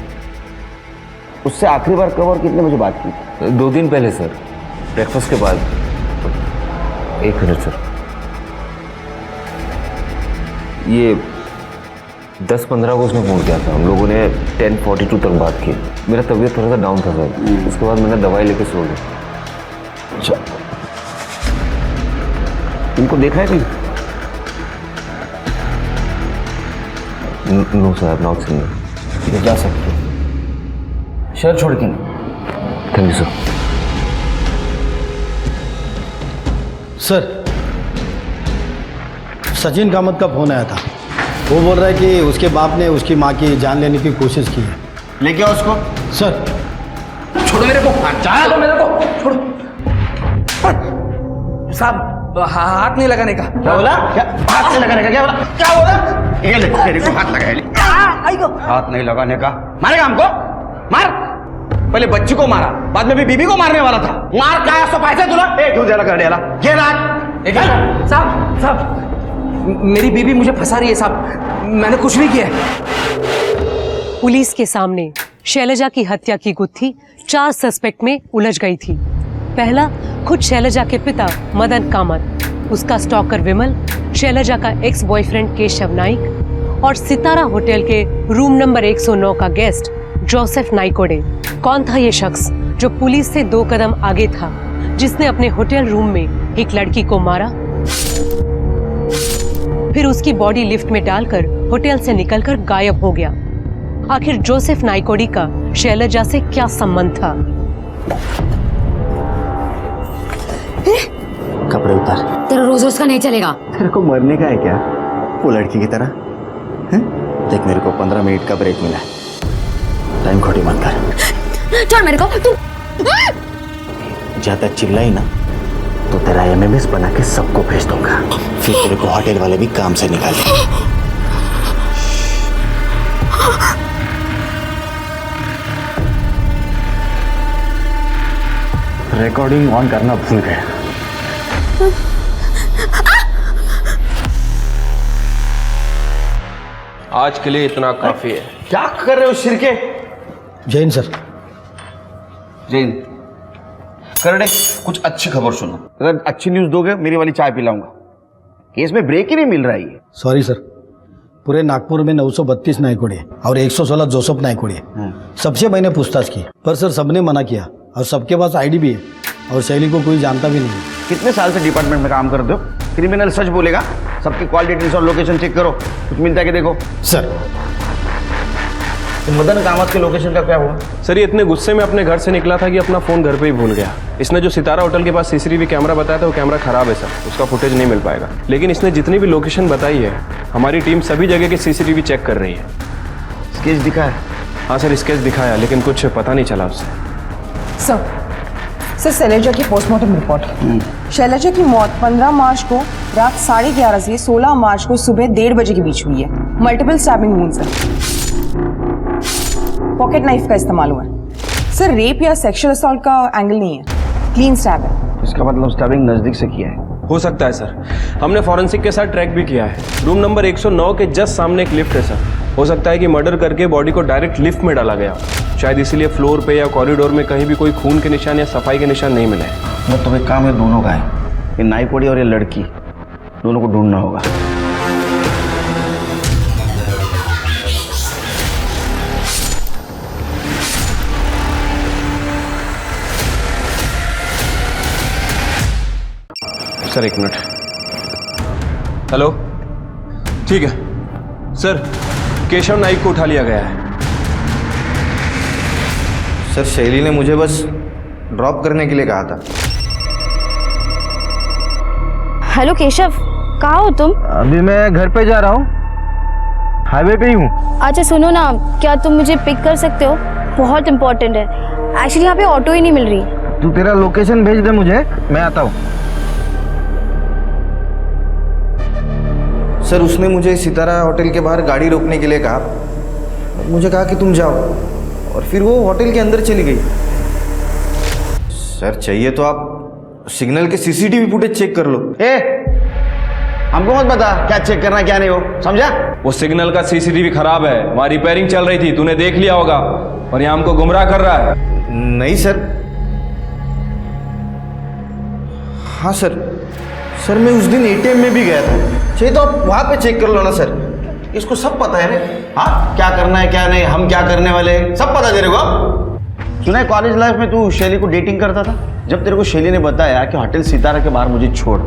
उससे आखिरी बार कब और कितने बजे बात की? 2 दिन पहले सर, ब्रेकफास्ट के बाद। 1 मिनट सर, ये 10-15 को उसने फोन किया था, हम लोगों ने 10:42 तक बात की। मेरा तबीयत थोड़ा सा डाउन था सर, उसके बाद मैंने दवाई लेके सो गया। अच्छा, इनको देखा है कहीं? No sir, I have not seen him. ये जा सकते हो, शहर छोड़ के नहीं। Thank you sir. Sir, Sachin Kamat का फोन आया था। वो बोल रहा है कि उसके बाप ने उसकी माँ की जान लेने की कोशिश की है। लेके आओ उसको। सर छोड़ो मेरे को, जाने दो मेरे को, छोड़ो। साहब हाथ नहीं लगाने का। क्या बोला? क्या हाथ नहीं लगाने का? क्या बोला? क्या बोला? ये ले, तेरे को हाथ लगाया ले। हाथ नहीं लगाने का। मारेगा हमको? मार। पहले बच्ची को मारा, बाद में भी बीबी को मारने वाला था। मार क्या सो पैसे तुला? क्यों जरा कर डेला? ये रात। साहब मेरी बीबी मुझे फंसा रही है साहब, मैंने कुछ नहीं किया है। पुलिस के सामने शैलजा की हत्या की गुत्थी 4 सस्पेक्ट में उलझ गई थी। पहला खुद शैलजा के पिता मदन कामत, उसका स्टॉकर विमल, शैलजा का एक्स बॉयफ्रेंड केशव नाइक और सितारा होटल के रूम नंबर 109 का गेस्ट जोसेफ नाइकोडे। कौन था ये शख्स जो पुलिस से 2 कदम आगे था, जिसने अपने होटल रूम में एक लड़की को मारा, फिर उसकी बॉडी लिफ्ट में डालकर होटल से निकलकर गायब हो गया? आखिर जोसेफ नाइकोडी का शैलजा से क्या संबंध था? कपड़े उतार। तेरा रोज रोज का नहीं चलेगा। तेरे को मरने का है क्या वो लड़की की तरह? देख मेरे को 15 मिनट का ब्रेक मिला है, टाइम खोटी मत कर। छोड़ मेरे को। तू ज्यादा चिल्लाई ना तो तेरा MMS बना के सबको भेज दूंगा, फिर तेरे को होटल वाले भी काम से निकालेंगे। रिकॉर्डिंग ऑन करना भूल गया। आज के लिए इतना काफी है। क्या कर रहे हो शिरके? जैन सर। जैन करड़े, कुछ अच्छी खबर सुनो। अगर अच्छी न्यूज दोगे मेरी वाली चाय पिलाऊंगा। केस में ब्रेक ही नहीं मिल रहा है ये। सॉरी सर, पूरे नागपुर में 932 नाइकोड़ी है और 116 जोसेफ नाइकोड़ी है। सबसे मैंने पूछताछ की, पर सर सबने मना किया और सबके पास ID भी है और शैली को कोई जानता भी नहीं है। कितने साल से डिपार्टमेंट में काम करते हो? क्रिमिनल सच बोलेगा। सबकी कॉल डिटेल्स और लोकेशन चेक करो, कुछ मिलता है कि देखो। सर तो मदन कामत के लोकेशन का क्या हुआ? सर ये इतने गुस्से में अपने घर से निकला था कि अपना फोन घर पे ही भूल गया। इसने जो सितारा होटल के पास CCTV कैमरा बताया था वो कैमरा खराब है सर, उसका फुटेज नहीं मिल पाएगा। लेकिन इसने जितनी भी लोकेशन बताई है, हमारी टीम सभी जगह के CCTV चेक कर रही है। स्केच दिखा है? हाँ सर, स्केच दिखाया, लेकिन कुछ पता नहीं चला उससे। सर शैलजा की पोस्टमार्टम रिपोर्ट। शैलजा की मौत 15 मार्च को रात 11:30 से 16 मार्च को सुबह 1:30 बजे के बीच हुई है। मल्टीपल स्टैबिंग वुंड्स हैं। पॉकेट नाइफ का इस्तेमाल हुआ है। सर रेप या सेक्सुअल असॉल्ट का एंगल नहीं है, क्लीन स्टैब है। इसका मतलब स्टैबिंग नजदीक से किया है। हो सकता है सर, हमने फॉरेंसिक के साथ ट्रैक भी किया है। रूम नंबर 109 के जस्ट सामने एक लिफ्ट है सर। हो सकता है कि मर्डर करके बॉडी को डायरेक्ट लिफ्ट में डाला गया, शायद इसीलिए फ्लोर पे या कॉरिडोर में कहीं भी कोई खून के निशान या सफाई के निशान नहीं मिले। मैं तो एक काम है, दोनों का है, ये नाईकोड़ी और ये लड़की, दोनों को ढूंढना होगा। Sir 1 minute. हेलो, ठीक है सर, केशव नाइक को उठा लिया गया है। सर शैली ने मुझे बस ड्रॉप करने के लिए कहा था। हेलो केशव, कहाँ हो तुम? अभी मैं घर पे जा रहा हूँ, हाईवे पे ही हूँ। अच्छा सुनो ना, क्या तुम मुझे पिक कर सकते हो? बहुत इंपॉर्टेंट है एक्चुअली, यहाँ पे ऑटो ही नहीं मिल रही। तू तेरा लोकेशन भेज दे मुझे, मैं आता हूँ। सर उसने मुझे सितारा होटल के बाहर गाड़ी रोकने के लिए कहा, मुझे कहा कि तुम जाओ, और फिर वो होटल के अंदर चली गई। सर चाहिए तो आप सिग्नल के सीसीटीवी फुटेज चेक कर लो। हमको मत बता क्या चेक करना क्या नहीं हो, समझा? वो सिग्नल का सीसीटीवी खराब है, वहां रिपेयरिंग चल रही थी, तूने देख लिया होगा, और यहाँ हमको गुमराह कर रहा है। नहीं सर। हाँ सर, सर मैं उस दिन एटीएम में भी गया था, चाहिए तो आप वहां पे चेक कर लो ना सर, इसको सब पता है रे। हाँ क्या करना है क्या नहीं, हम क्या करने वाले हैं, सब पता तेरे को। सुना है कॉलेज लाइफ में तू शैली को डेटिंग करता था, जब तेरे को शैली ने बताया कि होटल सितारा के बाहर मुझे छोड़,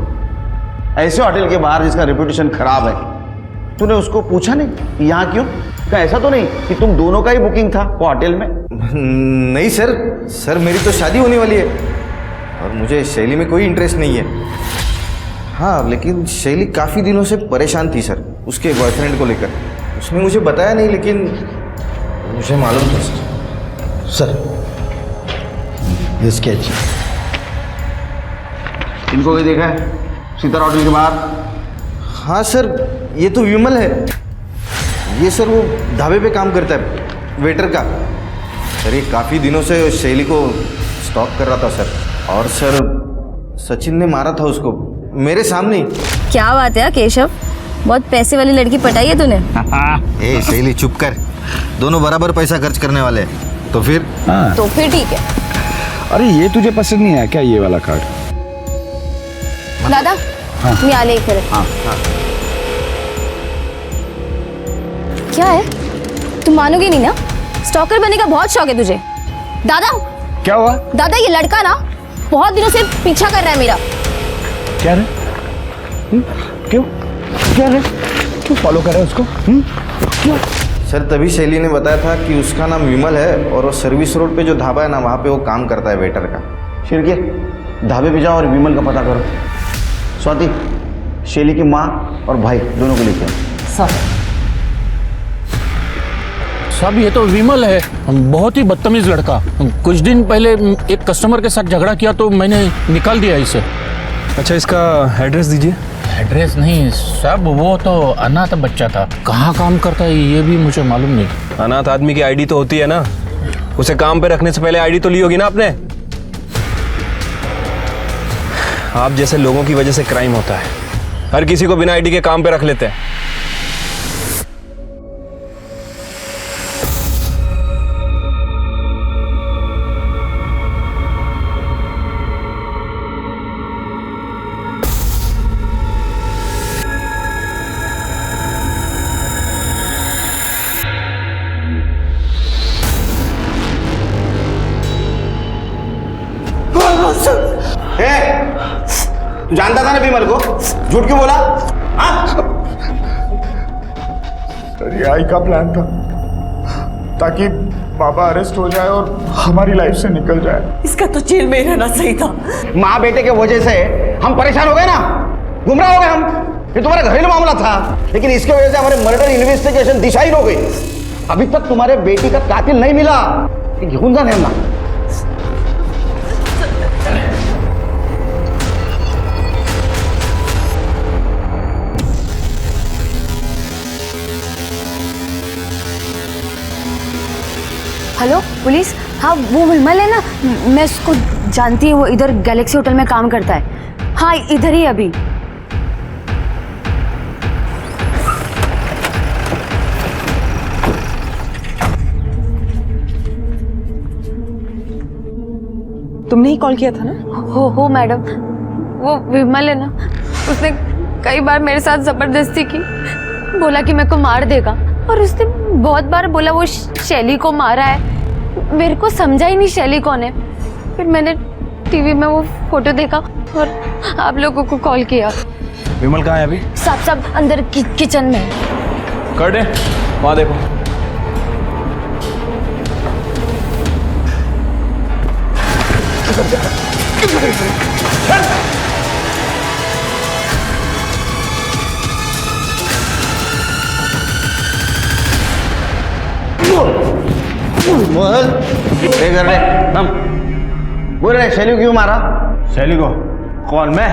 ऐसे होटल के बाहर जिसका रेपुटेशन खराब है, तूने उसको पूछा नहीं कि यहाँ क्यों? क्या ऐसा तो नहीं कि तुम दोनों का ही बुकिंग था वो होटल में? नहीं सर, सर मेरी तो शादी होने वाली है और मुझे शैली में कोई इंटरेस्ट नहीं है। हाँ लेकिन शैली काफ़ी दिनों से परेशान थी सर, उसके बॉयफ्रेंड को लेकर। उसने मुझे बताया नहीं लेकिन मुझे मालूम था सर। सर ये स्केच इनको कोई देखा है सितारा होटल के बाहर? हाँ सर, ये तो विमल है, ये सर वो ढाबे पे काम करता है, वेटर का। सर ये काफ़ी दिनों से शैली को स्टॉक कर रहा था सर, और सर सचिन ने मारा था उसको मेरे सामने। क्या बात है केशव, बहुत पैसे वाली लड़की पटाई है तूने। ए शैली चुप कर, दोनों बराबर पैसा खर्च करने वाले हैं, तो फिर? तो फिर ठीक है। अरे ये तुझे पसंद नहीं आया क्या ये वाला कार्ड? दादा मी आले इकडे। क्या है, तुम मानोगे नहीं ना, स्टॉकर बनने का बहुत शौक है तुझे। दादा क्या हुआ? दादा ये लड़का ना बहुत दिनों से पीछा कर रहा है मेरा। क्या रे? क्यों क्या रे? क्यों फॉलो कर रहा है उसको? क्यों? सर तभी शैली ने बताया था कि उसका नाम विमल है और वो सर्विस रोड पे जो ढाबा है ना वहाँ पे वो काम करता है वेटर का। शिरके ढाबे पे जाओ और विमल का पता करो। स्वाति शैली की माँ और भाई दोनों को लेके आओ। साहब ये तो विमल है, बहुत ही बदतमीज लड़का। कुछ दिन पहले एक कस्टमर के साथ झगड़ा किया तो मैंने निकाल दिया इसे। अच्छा इसका एड्रेस दीजिए। एड्रेस नहीं साहब, वो तो अनाथ बच्चा था, कहाँ काम करता है ये भी मुझे मालूम नहीं। अनाथ आदमी की आईडी तो होती है ना, उसे काम पे रखने से पहले आईडी तो ली होगी ना आपने। आप जैसे लोगों की वजह से क्राइम होता है, हर किसी को बिना आईडी के काम पे रख लेते हैं। तू जानता था ना विमल को, झूठ क्यों बोला? सर ये आई का प्लान था ताकि बाबा अरेस्ट हो जाए और हमारी लाइफ से निकल जाए। इसका तो जेल में रहना सही था। माँ बेटे के वजह से हम परेशान हो गए ना, गुमराह हो गए हम। ये तुम्हारा घरेलू मामला था, लेकिन इसके वजह से हमारे मर्डर इन्वेस्टिगेशन दिशाहीन हो गई। अभी तक तुम्हारे बेटी का कातिल नहीं मिला, घेऊन जा नेमना। हेलो पुलिस, हाँ वो विमल है ना, मैं उसको जानती हूँ, वो इधर गैलेक्सी होटल में काम करता है। हाँ इधर ही अभी। तुमने ही कॉल किया था ना? हो मैडम, वो विमल है ना, उसने कई बार मेरे साथ जबरदस्ती की, बोला कि मेरे को मार देगा, और उसने बहुत बार बोला वो शैली को मारा है। मेरे को समझा ही नहीं शैली कौन है। फिर मैंने टीवी में वो फोटो देखा और आप लोगों को कॉल किया। विमल कहाँ है अभी? सब अंदर किचन में है। कर दे, वहाँ देखो। कर रहे हम बोल रहे शैली को क्यों मारा? शैली को? कौन, मैं?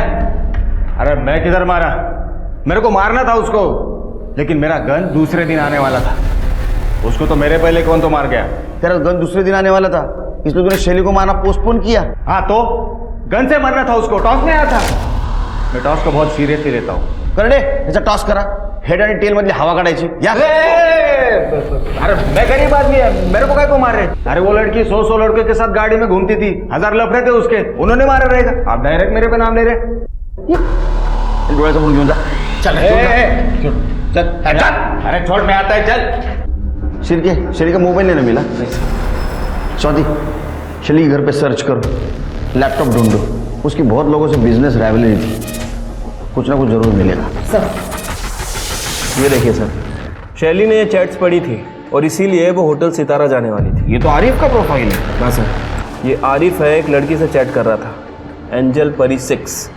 अरे मैं किधर मारा? मेरे को मारना था उसको, लेकिन मेरा गन दूसरे दिन आने वाला था। उसको तो मेरे पहले कौन तो मार गया। तेरा गन दूसरे दिन आने वाला था, इसलिए तूने शैली को मारना पोस्टपोन किया? हाँ तो गन से मारना था उसको, टॉस में आया था। मैं टॉस को बहुत सीरियसली लेता हूँ। कर दे, ऐसा टॉस करा, हेड आणि टेल मधली हवा काढायची। या अरे मैं गरीब आदमी है, मेरे को काय को मार रहे? अरे वो लड़की 100 लड़के के साथ गाड़ी में घूमती थी, 1000 लफड़े थे उसके, उन्होंने मारा रहेगा। आप डायरेक्ट मेरे पे नाम ले रहे। डोळ्याचा फोन घेऊन जा, चल चल। अरे छोड़, मैं आता है, चल। शैली का मोबाइल लेना मिला? चौथी, शैली के घर पे सर्च करो, लैपटॉप ढूंढो, उसकी बहुत लोगों से बिजनेस राइवलरी थी, कुछ ना कुछ जरूर मिलेगा। सर ये देखिए सर, शैली ने ये चैट्स पढ़ी थी और इसीलिए वो होटल सितारा जाने वाली थी। ये तो आरिफ का प्रोफाइल है। हाँ सर, ये आरिफ है, एक लड़की से चैट कर रहा था, एंजल परी 6।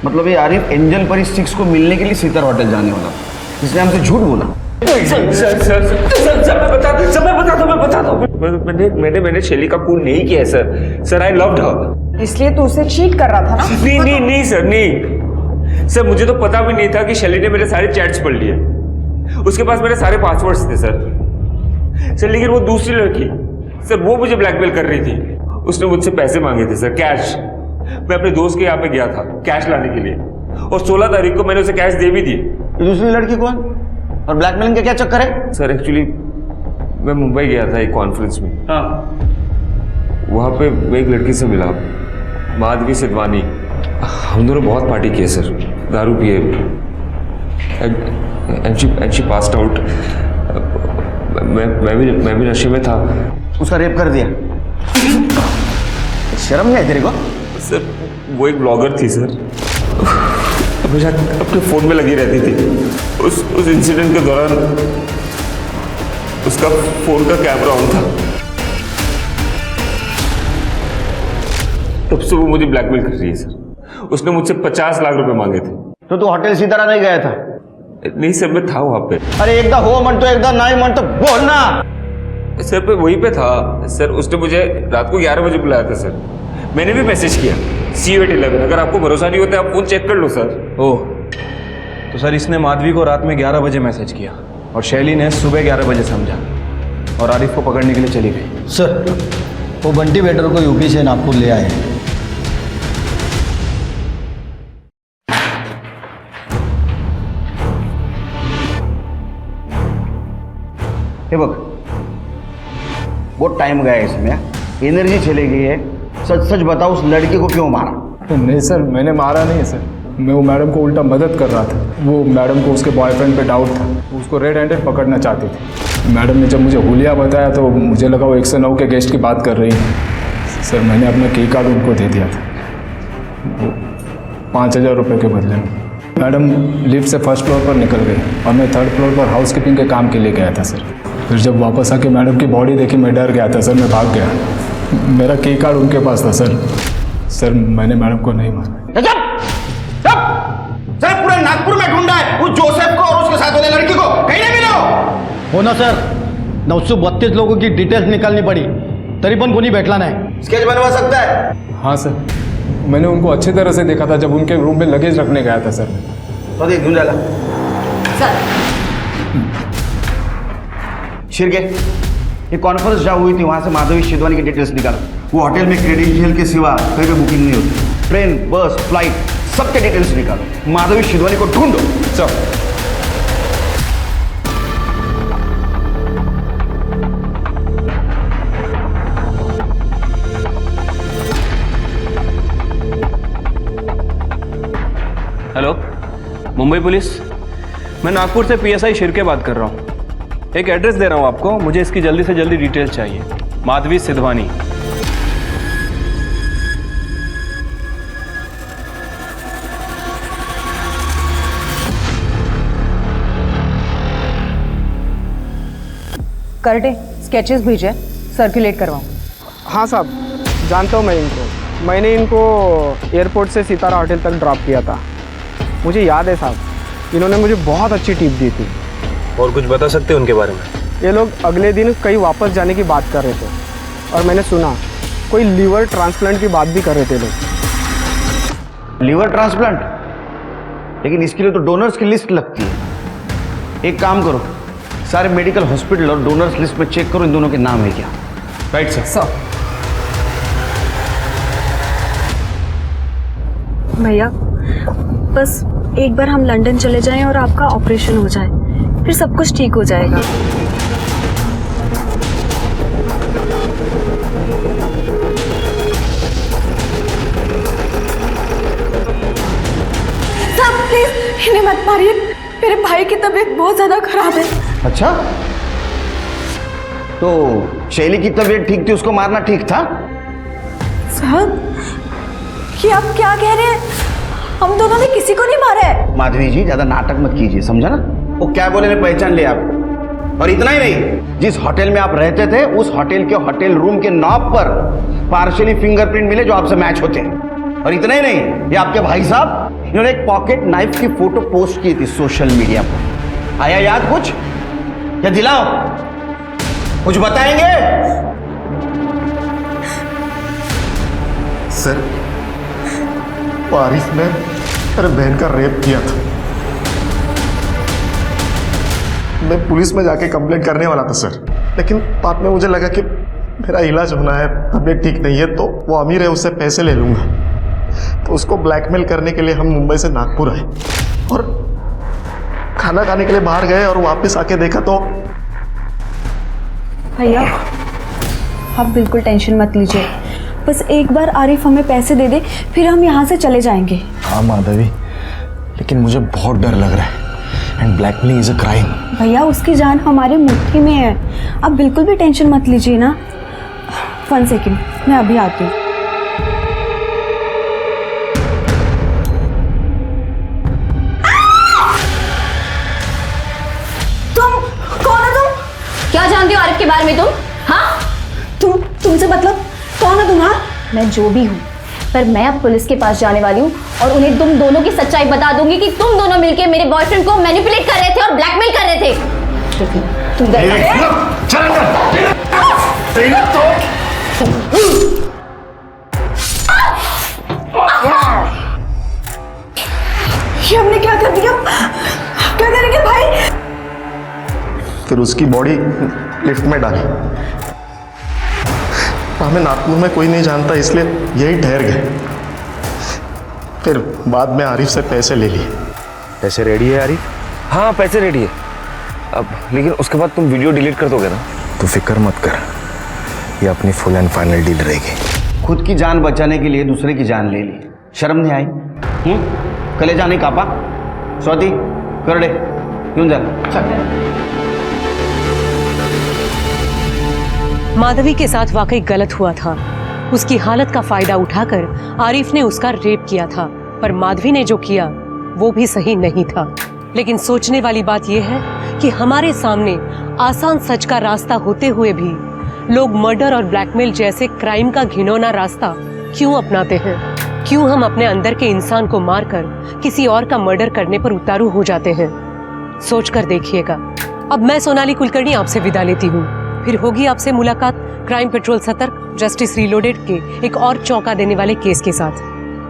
मतलब ये आरिफ एंजल परी 6 को मिलने के लिए सितारा होटल जाने वाला, इसने हमसे झूठ बोला। मैंने शैली का खून नहीं किया है सर। I loved her. इसलिए तू उसे चीट कर रहा था ना? नहीं सर, नहीं सर, मुझे तो पता भी नहीं था कि शैली ने मेरे सारे चैट्स पढ़ लिए। उसके पास मेरे सारे पासवर्ड्स थे सर। लेकिन वो दूसरी लड़की सर, वो मुझे ब्लैकमेल कर रही थी। उसने मुझसे पैसे मांगे थे सर, कैश। मैं अपने दोस्त के यहाँ पे गया था कैश लाने के लिए, और 16 तारीख को मैंने उसे कैश दे भी दिए। दूसरी लड़की कौन और ब्लैकमेलिंग का क्या चक्कर है? सर एक्चुअली मैं मुंबई गया था एक कॉन्फ्रेंस में। हाँ, वहाँ पे मैं एक लड़की से मिला, माधवी सिद्धवानी। हम दोनों बहुत पार्टी किए सर, दारू पिए, एंड शी पास्ड आउट। मैं भी नशे में था। उसका रेप कर दिया? शर्म नहीं है तेरे को? सर वो एक ब्लॉगर थी सर, हमेशा अपने फोन में लगी रहती थी। उस इंसिडेंट के दौरान उसका फोन का कैमरा ऑन था, तब से वो मुझे ब्लैकमेल कर रही है सर। उसने मुझसे 50 लाख रुपए मांगे थे। तो तू हॉटेल सितारा नहीं गया था? नहीं सर, मैं था वहां पे। अरे एकदा हो म्हणतो, एकदा नाही म्हणतो, बोल ना। सर मैं वहीं पे था सर। उसने मुझे रात को 11 बजे बुलाया था सर। मैंने भी मैसेज किया see you at 11। अगर आपको भरोसा नहीं होता आप फोन चेक कर लो सर। ओह, तो सर इसने माधवी को रात में 11 बजे मैसेज किया और शैली ने सुबह 11 बजे समझा और आरिफ को पकड़ने के लिए चली गई। सर वो बंटी वेटर को यूपी से नागपुर ले आए हैं। हे बघ, बहुत टाइम गया इसमें, एनर्जी चली गई है। सच सच बताओ, उस लड़की को क्यों मारा? नहीं सर, मैंने मारा नहीं है सर। मैं वो मैडम को उल्टा मदद कर रहा था। वो मैडम को उसके बॉयफ्रेंड पे डाउट था, उसको रेड हैंडेड पकड़ना चाहती थी। मैडम ने जब मुझे हुलिया बताया तो मुझे लगा वो 109 के गेस्ट की बात कर रही है। सर मैंने अपना की कार्ड उनको दे दिया था, 5000 रुपये के बदले में। मैडम लिफ्ट से फर्स्ट फ्लोर पर निकल गई और मैं थर्ड फ्लोर पर हाउस कीपिंग के काम के लिए गया था सर। फिर जब वापस आके मैडम की बॉडी देखी मैं डर गया था सर, मैं भाग गया। मेरा की कार्ड उनके पास था सर। सर मैंने मैडम को नहीं मारा। सर पूरे नागपुर में ढूंढा है उस जोसेफ को और उसके साथ वाले लड़की को, कहीं नहीं मिला। हो ना सर, 932 लोगों की डिटेल्स निकालनी पड़ी, तरी पण कोणी भेटला नहीं। स्केच बनवा सकता है? हाँ सर, मैंने उनको अच्छी तरह से देखा था जब उनके रूम में लगेज रखने गया था सर। तो देख ढूंढ डाला शिरके, ये कॉन्फ्रेंस जहाँ हुई थी वहां से माधवी सिद्धवानी की डिटेल्स निकाला। वो होटल में क्रेडेंशियल के सिवा कहीं पे बुकिंग नहीं होती। ट्रेन, बस, फ्लाइट सबके डिटेल्स निकालो। माधवी सिद्धवानी को ढूंढो। सब मुंबई पुलिस, मैं नागपुर से पीएसआई शिर्के बात कर रहा हूँ। एक एड्रेस दे रहा हूँ आपको, मुझे इसकी जल्दी से जल्दी डिटेल चाहिए। माधवी सिधवानी। करटे स्केचेस भेजे, सर्कुलेट करवाऊँ। हाँ साहब, जानता हूँ मैं इनको। मैंने इनको एयरपोर्ट से सितारा होटल तक ड्रॉप किया था। मुझे याद है साहब, इन्होंने मुझे बहुत अच्छी टिप दी थी। और कुछ बता सकते हैं उनके बारे में? ये लोग अगले दिन कहीं वापस जाने की बात कर रहे थे और मैंने सुना कोई लीवर ट्रांसप्लांट की बात भी कर रहे थे लोग। Liver transplant? लेकिन इसके लिए तो डोनर्स की लिस्ट लगती है। एक काम करो, सारे मेडिकल हॉस्पिटल और डोनर्स लिस्ट में चेक करो इन दोनों के नाम है क्या। Right sir. भैया बस एक बार हम लंदन चले जाएं और आपका ऑपरेशन हो जाए, फिर सब कुछ ठीक हो जाएगा। साहब प्लीज इन्हें मत मारिए, मेरे भाई की तबीयत बहुत ज्यादा खराब है। अच्छा, तो शैली की तबीयत ठीक थी, उसको मारना ठीक था? साहब ये आप क्या कह रहे हैं? हम दोनों ने किसी को नहीं मारा है। माधवी जी ज्यादा नाटक मत कीजिए, समझा ना? वो क्या बोले, मैं पहचान लिया आपको। और इतना ही नहीं, जिस होटल में आप रहते थे उस होटल के होटल रूम के नॉब पर पार्शियली फिंगरप्रिंट मिले जो आपसे मैच होते हैं। और इतना ही नहीं, ये आपके भाई साहब, इन्होंने एक पॉकेट नाइफ की फोटो पोस्ट की थी सोशल मीडिया पर। आया याद कुछ? या दिलाओ, कुछ बताएंगे? सर, आरिफ ने मेरे बहन का रेप किया था। मैं पुलिस में जाके कंप्लेंट करने वाला था सर, लेकिन बाद में मुझे लगा कि मेरा इलाज होना है, तबीयत ठीक नहीं है, तो वो अमीर है, उससे पैसे ले लूँगा। तो उसको ब्लैकमेल करने के लिए हम मुंबई से नागपुर आए और खाना खाने के लिए बाहर गए और वापस आके देखा तो। भैया आप बिल्कुल टेंशन मत लीजिए, बस एक बार आरिफ हमें पैसे दे दे, फिर हम यहाँ से चले जाएंगे। हाँ माधवी, लेकिन मुझे बहुत डर लग रहा है, and blackmailing is a crime. भैया उसकी जान हमारे मुट्ठी में है, आप बिल्कुल भी टेंशन मत लीजिए ना। 1 सेकेंड, मैं अभी आती हूँ। तुम कौन हो? तुम क्या जानती हो आरिफ के बारे में तुम? हाँ तुमसे मतलब कौन हो तुम? हाँ मैं जो भी हूँ, पर मैं अब पुलिस के पास जाने वाली हूँ और उन्हें तुम दोनों की सच्चाई बता दूंगी कि तुम दोनों मिलके मेरे बॉयफ्रेंड को मैनिपुलेट कर रहे थे और ब्लैकमेल कर रहे थे। तुम ये हमने क्या कर दिया? क्या करेंगे भाई? फिर उसकी बॉडी लिफ्ट में डाली। हमें नागपुर में कोई नहीं जानता, इसलिए यही ठहर गए। फिर बाद में आरिफ से पैसे ले लिए। पैसे रेडी है आरिफ? हाँ पैसे रेडी है। अब लेकिन उसके बाद तुम वीडियो डिलीट कर दोगे ना? तो फिक्र मत कर, ये अपनी फुल एंड फाइनल डील रहेगी। खुद की जान बचाने के लिए दूसरे की जान ले ली, शर्म नहीं आई? कलेजा नहीं कापा? स्वाति कर दे, क्यों जा? माधवी के साथ वाकई गलत हुआ था। उसकी हालत का फायदा उठाकर आरिफ ने उसका रेप किया था, पर माधवी ने जो किया वो भी सही नहीं था। लेकिन सोचने वाली बात यह है कि हमारे सामने आसान सच का रास्ता होते हुए भी लोग मर्डर और ब्लैकमेल जैसे क्राइम का घिनौना रास्ता क्यों अपनाते हैं? क्यों हम अपने अंदर के इंसान को मारकर किसी और का मर्डर करने पर उतारू हो जाते हैं? सोचकर देखिएगा। अब मैं सोनाली कुलकर्णी आपसे विदा लेती हूँ, फिर होगी आपसे मुलाकात क्राइम पेट्रोल सतर्क जस्टिस रीलोडेड के एक और चौंका देने वाले केस के साथ।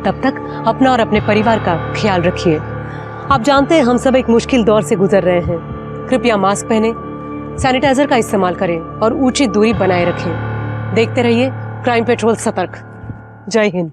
तब तक अपना और अपने परिवार का ख्याल रखिए। आप जानते हैं हम सब एक मुश्किल दौर से गुजर रहे हैं। कृपया मास्क पहने, सैनिटाइजर का इस्तेमाल करें और उचित दूरी बनाए रखें। देखते रहिए क्राइम पेट्रोल सतर्क। जय हिंद।